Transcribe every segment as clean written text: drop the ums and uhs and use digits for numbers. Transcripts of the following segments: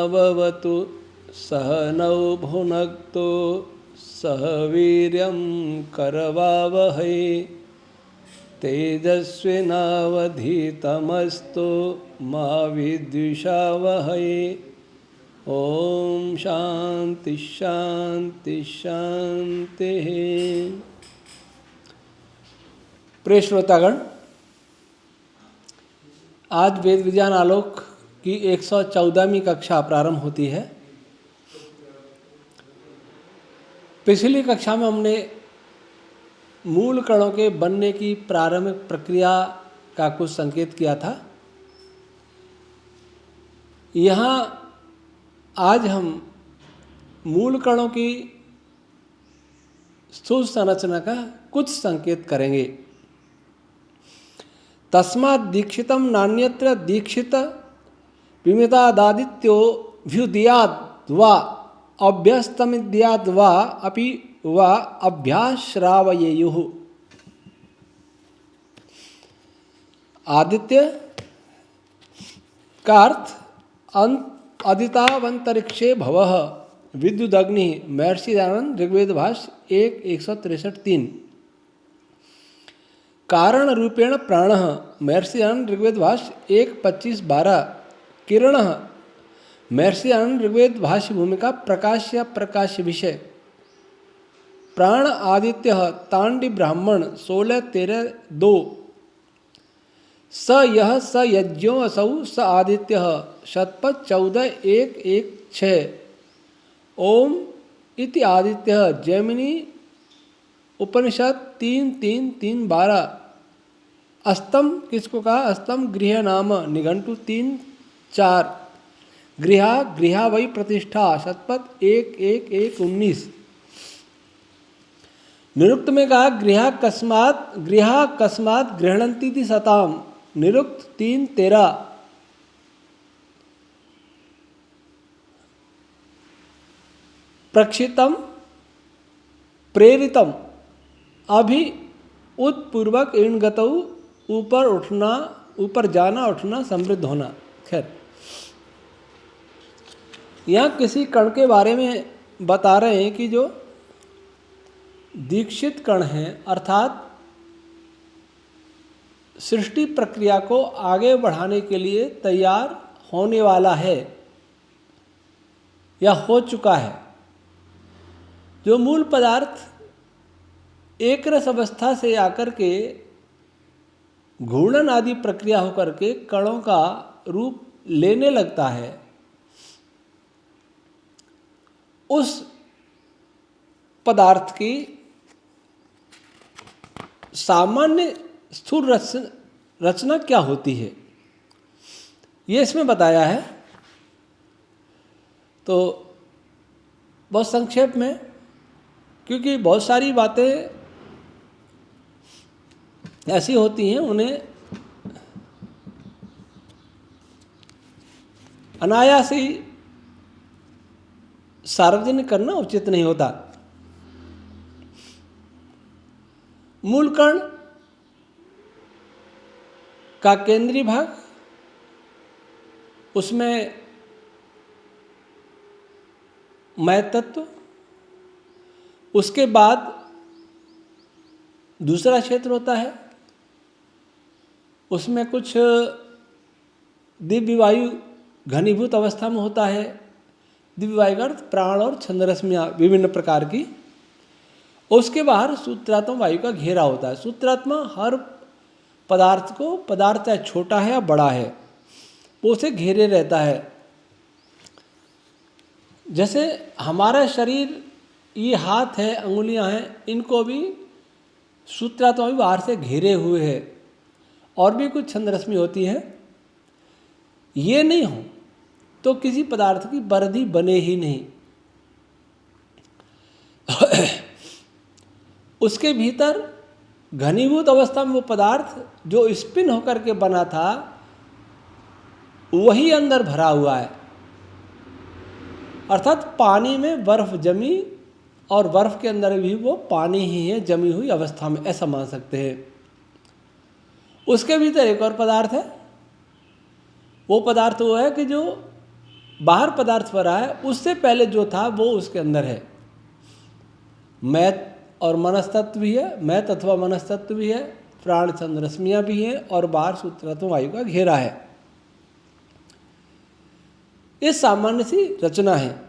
सहनाववतु सहनौ भुनक्तु सह वीर्यं करवावहै तेजस्विनावधीतमस्तु मा विद्विषावहै। ओम शांति शांति शांति। प्रिय श्रोतागण, आज वेद विज्ञान आलोक की 114वीं कक्षा प्रारंभ होती है। पिछली कक्षा में हमने मूल कणों के बनने की प्रारंभिक प्रक्रिया का कुछ संकेत किया था। यहाँ आज हम मूल कणों की स्थूल संरचना का कुछ संकेत करेंगे। तस्मात् दीक्षितम नान्यत्र दीक्षित विमितादादित्यो व्युदयाद् वा अभ्यस्तमिद्याद् वा अपि वा अभ्याश्रावयेयुः। आदित्य का अर्थ अदितावंतरिक्षे भवः विद्युदग्नि। महर्षि दयानंद ऋग्वेद भाष्य 1:163। कारण रूपेण प्राणः। महर्षि दयानंद ऋग्वेद भाष्य 1:25-12। किरणः। महर्षि दयानंद ऋग्वेद भाष्य भूमिका प्रकाश्य प्रकाश्य विषय। प्राण आदित्य तांडी ब्राह्मण 16:13-2। स यह स यज्ञो असौ स आदित्य शतपथ 14:1-1-6। ओम इति आदित्य जैमिनी उपनिषद 3:3-3-12। अस्तम किसको कहा? अस्तम गृह नाम निघंटु 3:4। गृहा गृहा वै प्रतिष्ठा शतपथ 1:1-1-19। निरुक्त में कहा गृहा कस्मात् गृहणन्ति इति सताम। निरुक्त 3:13। प्रक्षितम प्रेरितम अभि उत्पूर्वक इणगतौ ऊपर उठना, ऊपर जाना, उठना, समृद्ध होना। खैर, यहाँ किसी कण के बारे में बता रहे हैं कि जो दीक्षित कण हैं, अर्थात सृष्टि प्रक्रिया को आगे बढ़ाने के लिए तैयार होने वाला है या हो चुका है। जो मूल पदार्थ एक रस अवस्था से आकर के घूर्णन आदि प्रक्रिया होकर के कणों का रूप लेने लगता है, उस पदार्थ की सामान्य स्थूल रचना क्या होती है, ये इसमें बताया है। तो बहुत संक्षेप में, क्योंकि बहुत सारी बातें ऐसी होती हैं उन्हें अनायास ही सार्वजनिक करना उचित नहीं होता। मूल कण का केंद्रीय भाग, उसमें मय तत्व, उसके बाद दूसरा क्षेत्र होता है, उसमें कुछ दिव्य वायु घनीभूत अवस्था में होता है। दिव्य वायु का अर्थ प्राण और छंदरश्मियाँ विभिन्न प्रकार की। उसके बाहर सूत्रात्मक वायु का घेरा होता है। सूत्रात्मा हर पदार्थ को, पदार्थ चाहे छोटा है या बड़ा है, वो उसे घेरे रहता है। जैसे हमारा शरीर, ये हाथ है, अंगुलियां हैं, इनको भी सूत्रात्मा भी बाहर से घेरे हुए है। और भी कुछ छंदरश्मि होती है। ये नहीं हो तो किसी पदार्थ की वृद्धि बने ही नहीं। उसके भीतर घनीभूत अवस्था में वो पदार्थ जो स्पिन होकर के बना था, वही अंदर भरा हुआ है। अर्थात पानी में बर्फ जमी और बर्फ के अंदर भी वो पानी ही है जमी हुई अवस्था में, ऐसा मान सकते हैं। उसके भीतर एक और पदार्थ है। वो पदार्थ वो है कि जो बाहर पदार्थ पर आया, उससे पहले जो था वो उसके अंदर है। मैथ और मनस्तत्व भी है, मैथ अथवा मनस्तत्व भी है, प्राण चंद्र रश्मियाँ भी हैं, और बाहर सूत्रात्मक वायु का घेरा है। ये सामान्य सी रचना है।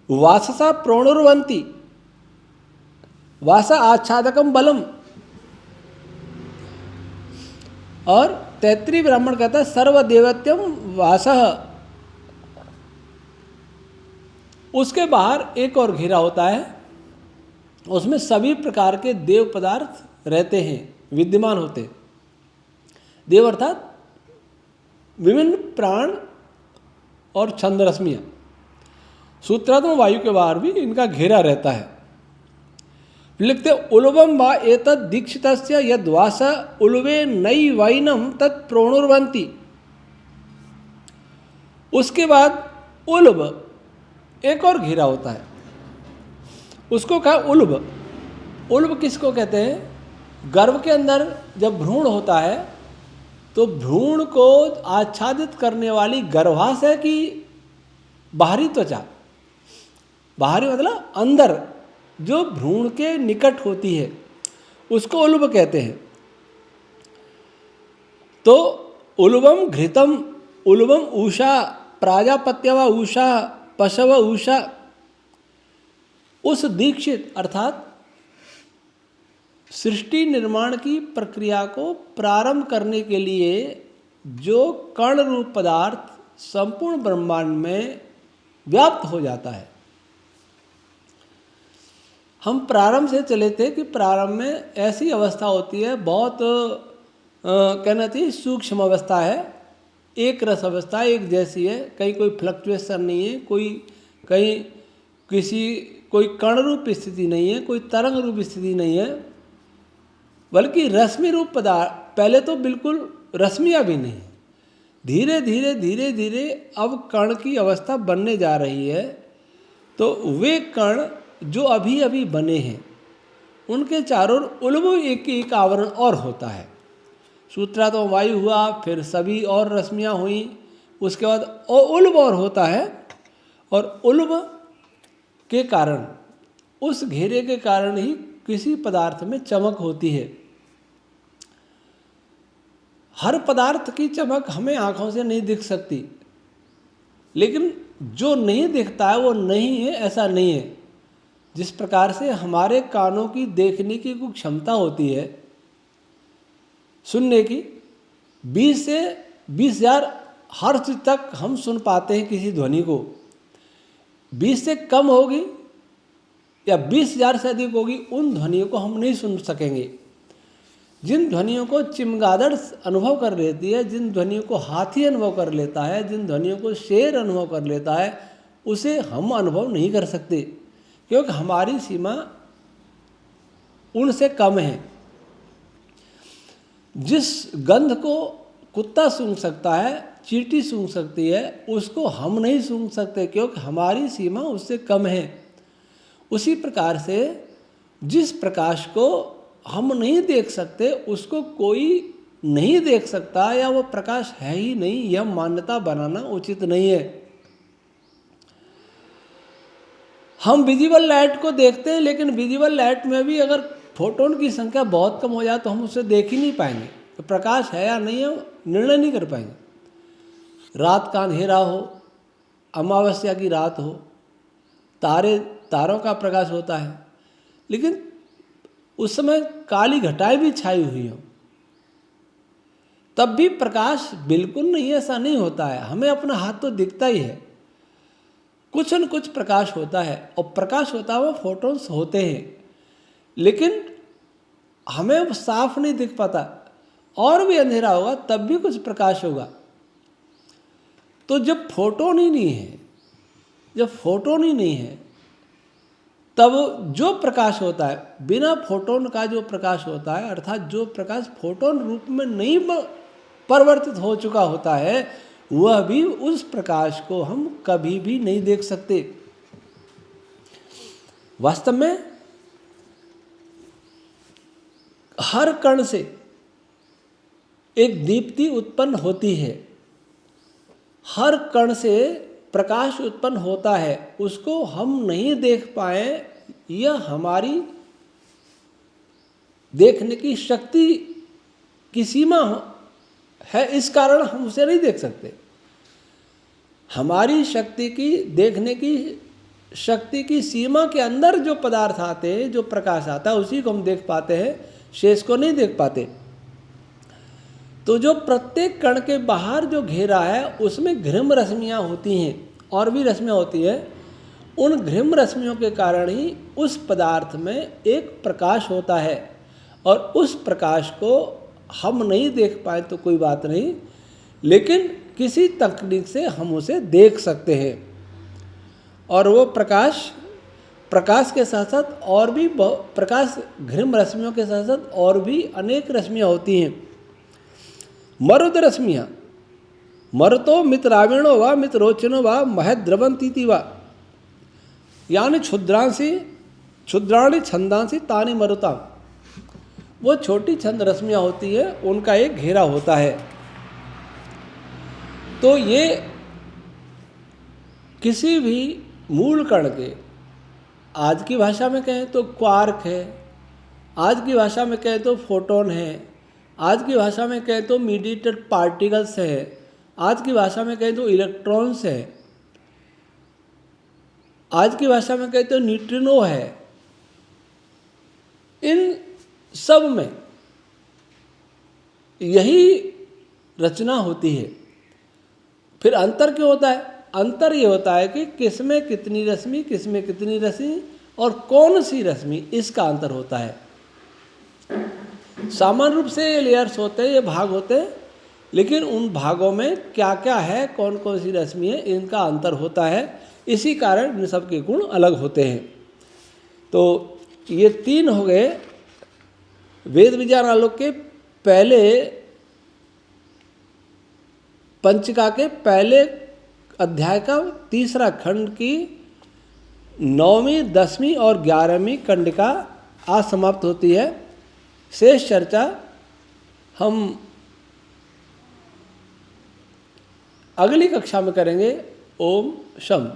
वाससा प्रोणुर्वंती, वासा आच्छादकम बलम। और तैत्रीय ब्राह्मण कहता है सर्वदेवत्यम वासः। उसके बाहर एक और घेरा होता है, उसमें सभी प्रकार के देव पदार्थ रहते हैं, विद्यमान होते हैं। देव अर्थात विभिन्न प्राण और छंद रश्मियाँ। सूत्रात्मक वायु के बाहर भी इनका घेरा रहता है। लिखते उलुबम वा एतद् दीक्षितस्य यद्वास उलुवे नैवैनम तत्प्रोणुर्वन्ति। उसके बाद उलुब एक और घेरा होता है, उसको कहा उलुब। उलुब किसको कहते हैं? गर्भ के अंदर जब भ्रूण होता है तो भ्रूण को आच्छादित करने वाली गर्भाशय की बाहरी त्वचा, बाहरी मतलब अंदर जो भ्रूण के निकट होती है, उसको उलुब कहते हैं। तो उलुबम घृतम, उलुबम ऊषा, प्राजापत्यवा ऊषा, पशव ऊषा। उस दीक्षित अर्थात सृष्टि निर्माण की प्रक्रिया को प्रारंभ करने के लिए जो कर्ण रूप पदार्थ संपूर्ण ब्रह्मांड में व्याप्त हो जाता है। हम प्रारंभ से चले थे कि प्रारंभ में ऐसी अवस्था होती है, बहुत कहना चाहिए सूक्ष्म अवस्था है, एक रस अवस्था एक जैसी है, कहीं कोई फ्लक्चुएशन नहीं है, कहीं कोई कण रूप स्थिति नहीं है, कोई तरंग रूप स्थिति नहीं है, बल्कि रश्मि रूप पदार्थ। पहले तो बिल्कुल रश्मियाँ भी नहीं, धीरे धीरे धीरे धीरे अब कण की अवस्था बनने जा रही है। तो वे कण जो अभी अभी बने हैं उनके चारों उलुब एक एक आवरण और होता है। सूत्रात्मक वायु हुआ, फिर सभी और रश्मियाँ हुई, उसके बाद उलुब और होता है। और उलुब के कारण, उस घेरे के कारण ही किसी पदार्थ में चमक होती है। हर पदार्थ की चमक हमें आँखों से नहीं दिख सकती, लेकिन जो नहीं दिखता है वो नहीं है ऐसा नहीं है। जिस प्रकार से हमारे कानों की देखने की कुछ क्षमता होती है, सुनने की 20 से 20,000 हर्ट्ज तक हम सुन पाते हैं किसी ध्वनि को। 20 से कम होगी या 20,000 से अधिक होगी, उन ध्वनियों को हम नहीं सुन सकेंगे। जिन ध्वनियों को चमगादड़ अनुभव कर लेती है, जिन ध्वनियों को हाथी अनुभव कर लेता है, जिन ध्वनियों को शेर अनुभव कर लेता है, उसे हम अनुभव नहीं कर सकते, क्योंकि हमारी सीमा उनसे कम है। जिस गंध को कुत्ता सूंघ सकता है, चींटी सूंघ सकती है, उसको हम नहीं सूंघ सकते, क्योंकि हमारी सीमा उससे कम है। उसी प्रकार से जिस प्रकाश को हम नहीं देख सकते, उसको कोई नहीं देख सकता, या वो प्रकाश है ही नहीं, यह मान्यता बनाना उचित नहीं है। हम विजिबल लाइट को देखते हैं, लेकिन विजिबल लाइट में भी अगर फोटोन की संख्या बहुत कम हो जाए तो हम उसे देख ही नहीं पाएंगे, तो प्रकाश है या नहीं है निर्णय नहीं कर पाएंगे। रात का अंधेरा हो, अमावस्या की रात हो, तारों का प्रकाश होता है, लेकिन उस समय काली घटाएं भी छाई हुई हो, तब भी प्रकाश बिल्कुल नहीं, ऐसा नहीं होता है। हमें अपना हाथ तो दिखता ही है, कुछ न कुछ प्रकाश होता है, और प्रकाश होता है वो फोटोन्स होते हैं, लेकिन हमें वो साफ नहीं दिख पाता। और भी अंधेरा होगा तब भी कुछ प्रकाश होगा। तो जब फोटोन ही नहीं है, तब जो प्रकाश होता है, बिना फोटोन का जो प्रकाश होता है, अर्थात जो प्रकाश फोटोन रूप में नहीं परिवर्तित हो चुका होता है, वह भी उस प्रकाश को हम कभी भी नहीं देख सकते। वास्तव में हर कण से एक दीप्ति उत्पन्न होती है, हर कण से प्रकाश उत्पन्न होता है, उसको हम नहीं देख पाए, यह हमारी देखने की शक्ति की सीमा है, इस कारण हम उसे नहीं देख सकते। हमारी शक्ति की देखने की शक्ति की सीमा के अंदर जो पदार्थ आते हैं, जो प्रकाश आता है, उसी को हम देख पाते हैं, शेष को नहीं देख पाते। तो जो प्रत्येक कण के बाहर जो घेरा है उसमें घृम रश्मियाँ होती हैं, और भी रश्मियाँ होती हैं। उन घृम रश्मियों के कारण ही उस पदार्थ में एक प्रकाश होता है, और उस प्रकाश को हम नहीं देख पाए तो कोई बात नहीं, लेकिन किसी तकनीक से हम उसे देख सकते हैं। और वो प्रकाश के साथ साथ और भी प्रकाश घृम रश्मियों के साथ साथ और भी अनेक रश्मियाँ होती हैं। मरुद रश्मियाँ, मरुतो मित्राविणो व मित्रोचनो व महद्रवंती व, यानी क्षुद्राणि छंदांसी तानि मरुता। वो छोटी छंद रश्मियाँ होती है, उनका एक घेरा होता है। तो ये किसी भी मूल कण के, आज की भाषा में कहें तो क्वार्क है, आज की भाषा में कहें तो फोटोन है, आज की भाषा में कहें तो मीडिएटेड पार्टिकल्स है, आज की भाषा में कहें तो इलेक्ट्रॉन्स है, आज की भाषा में कहें तो न्यूट्रिनो है। इन सब में यही रचना होती है। फिर अंतर क्यों होता है? अंतर ये होता है कि किसमें कितनी रश्मि, किसमें कितनी रश्मि और कौन सी रश्मि, इसका अंतर होता है। सामान्य रूप से ये लेयर्स होते हैं, ये भाग होते हैं, लेकिन उन भागों में क्या क्या है, कौन कौन सी रश्मि है, इनका अंतर होता है। इसी कारण इन सब के गुण अलग होते हैं। तो ये 3 हो गए वेद विज्ञान आलोक के पहले पंचिका के पहले अध्याय का तीसरा खंड की 9वीं, 10वीं और 11वीं कंडिका आज समाप्त होती है। शेष चर्चा हम अगली कक्षा में करेंगे। ओम शम।